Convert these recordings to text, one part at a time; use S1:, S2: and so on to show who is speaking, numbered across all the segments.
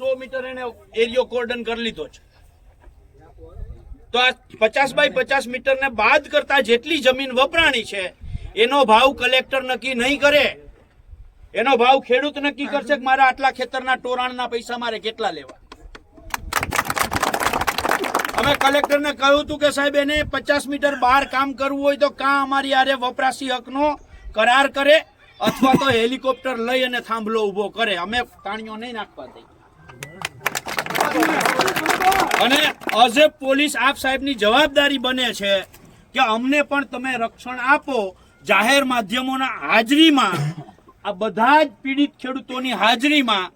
S1: 100 metre એને એરિયો cordon કરી લીધો છે. તો આ 50 બાય 50 મીટર ને બાદ કરતા જેટલી જમીન વપરાણી છે એનો ભાવ કલેક્ટર નક્કી નહીં કરે. એનો ભાવ ખેડૂત નક્કી કરશે કે મારા આટલા ખેતરના ટોરાણના પૈસા મારે કેટલા લેવા. અમે કલેક્ટરને કહ્યું હતું કે સાહેબ એને 50 મીટર બહાર કામ કરવું હોય તો કાં અમારી આરે વપરાશી હકનો કરાર કરે અથવા તો હેલિકોપ્ટર લઈ અને થાંભલો ઉભો કરે. અમે તાણીઓ નહીં નાખવા દઈએ. અને એઝ એ પોલીસ આપ સાહેબની જવાબદારી બને છે કે અમને પણ તમે રક્ષણ આપો. જાહેર માધ્યમોના હાજરીમાં આ બધા જ પીડિત ખેડૂતોની હાજરીમાં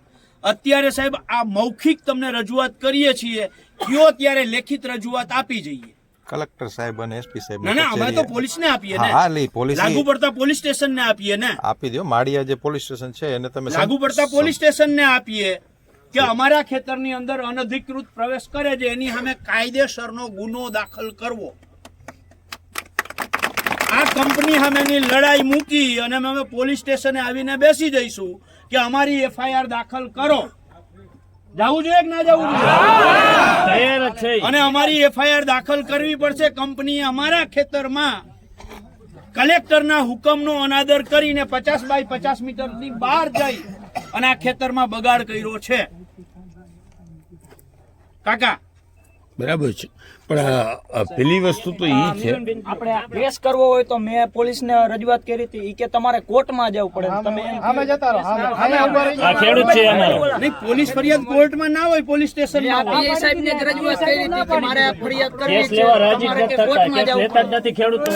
S1: અત્યારે સાહેબ આ મૌખિક તમને રજૂઆત કરીએ છીએ. કયો ત્યારે લેખિત રજૂઆત આપી જઈએ
S2: કલેક્ટર સાહેબ અને એસપી સાહેબ.
S1: ના અમે તો પોલીસને આપીએ ને.
S2: હા લે પોલીસ
S1: લાગુ પડતા પોલીસ સ્ટેશનને આપીએ ને.
S2: આપી દો. માળિયા જે પોલીસ સ્ટેશન છે એને તમે
S1: લાગુ પડતા પોલીસ સ્ટેશનને આપીએ કે અમારા ખેતરની અંદર અનધિકૃત પ્રવેશ કરે છે એની સામે કાયદેસરનો ગુનો દાખલ કરવો. આ કંપની સામેની લડાઈ મૂકી અને અમે પોલીસ સ્ટેશને આવીને બેસી જઈશું કે અમારી એફઆઈઆર દાખલ કરો. જવું જોઈએ કે ના જવું જોઈએ? અને અમારી એફઆઈઆર દાખલ કરવી પડશે. કંપનીએ અમારા ખેતરમાં કલેક્ટરના હુકમનો અનાદર કરીને 50 બાય 50 મીટરની બહાર જઈ અને આ ખેતરમાં બગાડ કર્યો છે. કાકા
S3: બરાબર છે, પણ પેલી વસ્તુ તો ઈ છે
S4: આપણે કેસ કરવો હોય તો મેં પોલીસને રજૂઆત કરી હતી કે તમારે કોર્ટમાં જવું પડે. તમે
S5: અમે જતા રહો.
S3: આ ખેડૂત છે અમારો.
S1: નહીં, પોલીસ ફરિયાદ કોર્ટમાં ના હોય, પોલીસ સ્ટેશનમાં હોય.
S4: પીઆઈ સાહેબને જ રજૂઆત કરી હતી કે મારે આ ફરિયાદ કરવી
S3: કેસ
S4: છે,
S3: લેવા રાજી
S4: તમારે
S3: નથી
S4: કે
S3: થતા,
S4: કોર્ટમાં
S3: કેસ
S4: જવું
S3: લેતા જ
S4: પડે.
S3: નથી ખેડૂતો.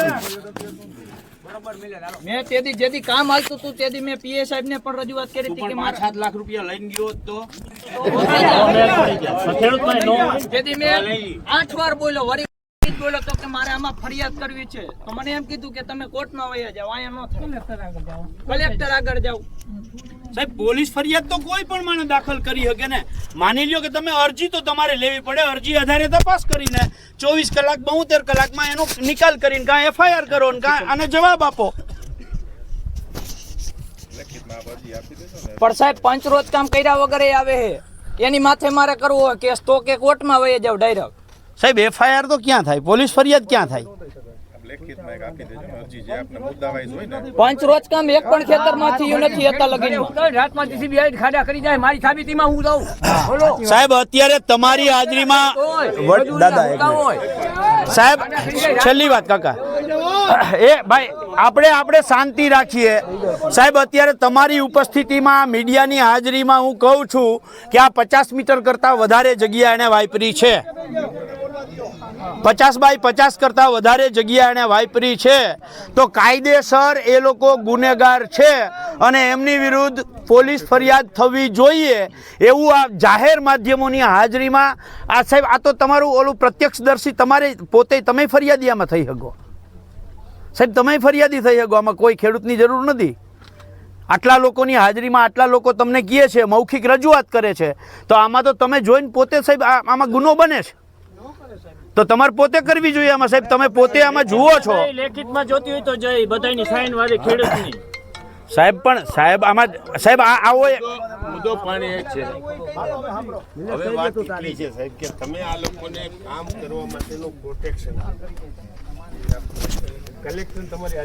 S4: મેં તેથી જેથી કામ હાલતું હતું તેથી મેં પીઆઈ સાહેબને પણ રજૂઆત કરી હતી કે મારે
S1: 5-7 લાખ રૂપિયા લઈને ગયો તો
S3: ખેડૂતમાં નો
S4: તેથી મેં 8 વાર બોલ્યો, વળી બોલ્યો તો કે મારે આમાં ફરિયાદ કરવી છે. તો મને એમ કીધું કે તમે કોર્ટમાં વયા જાઓ, અહીંયા ન થાય, કલેક્ટર આગળ જાઓ.
S1: સાહેબ પોલીસ ફરિયાદ તો કોઈ પણ માણસ દાખલ કરી શકે ને. માની લ્યો કે તમે અરજી તો તમારે લેવી પડે. અરજી આધારે તપાસ કરીને 24 કલાક 72 કલાકમાં એનો નિકાલ કરીને કાં એફઆઈઆર કરો ને કાં આને જવાબ આપો.
S4: પણ સાહેબ પંચ રોજ કામ કર્યા વગર આવે છે, એની માથે મારે કરવું હોય કેસ તો કે કોર્ટમાં વહી જાવ ડાયરેક્ટ.
S1: સાહેબ એફઆઈઆર તો ક્યાં થાય? પોલીસ ફરિયાદ ક્યાં થાય?
S4: પંચ રોજ કામ એક પણ ખેતરમાં થયું નથી અત્યાર લગીનમાં.
S5: રાતમાં જીસીબી ખાડા કરી જાય મારી સાબિતીમાં હું દઉં. બોલો
S1: સાહેબ અત્યારે તમારી હાજરીમાં સાહેબ છેલ્લી વાત કાકા એ ભાઈ આપણે શાંતિ રાખીએ. સાહેબ અત્યારે તમારી ઉપસ્થિતિમાં મીડિયાની હાજરીમાં હું કહું છું કે આ 50 મીટર કરતા વધારે જગ્યા એને વાપરી છે. 50 બાય 50 કરતા વધારે જગ્યા એને વાપરી છે. તો કાયદેસર એ લોકો ગુનેગાર છે અને એમની વિરુદ્ધ પોલીસ ફરિયાદ થવી જોઈએ એવું આ જાહેર માધ્યમોની હાજરીમાં. આ સાહેબ આ તો તમારું ઓલું પ્રત્યક્ષદર્શી તમારે પોતે તમે ફરિયાદી આમાં થઈ શકો. સાહેબ તમે ફરિયાદી થઈ શકો, આમાં કોઈ ખેડૂતની જરૂર નથી. આટલા લોકોની હાજરીમાં આટલા લોકો તમને કહે છે, મૌખિક રજૂઆત કરે છે, તો આમાં તો તમે જોઈને પોતે સાહેબ આમાં ગુનો બને છે તો તમારે પોતે કરવી જોઈએ આમાં. સાહેબ તમે પોતે આમાં જુઓ છો.
S3: લેખિતમાં જોતી હોય તો જઈ બધાની સાઈન વાળી ખેડૂતની.
S1: સાહેબ પણ સાહેબ આમાં સાહેબ આવો
S6: મુદ્દો પાણી એ છે. હવે વાત એટલી છે સાહેબ કે તમે આ લોકોને કામ કરવા માટેનું પ્રોટેક્શન કલેક્ટર તમારી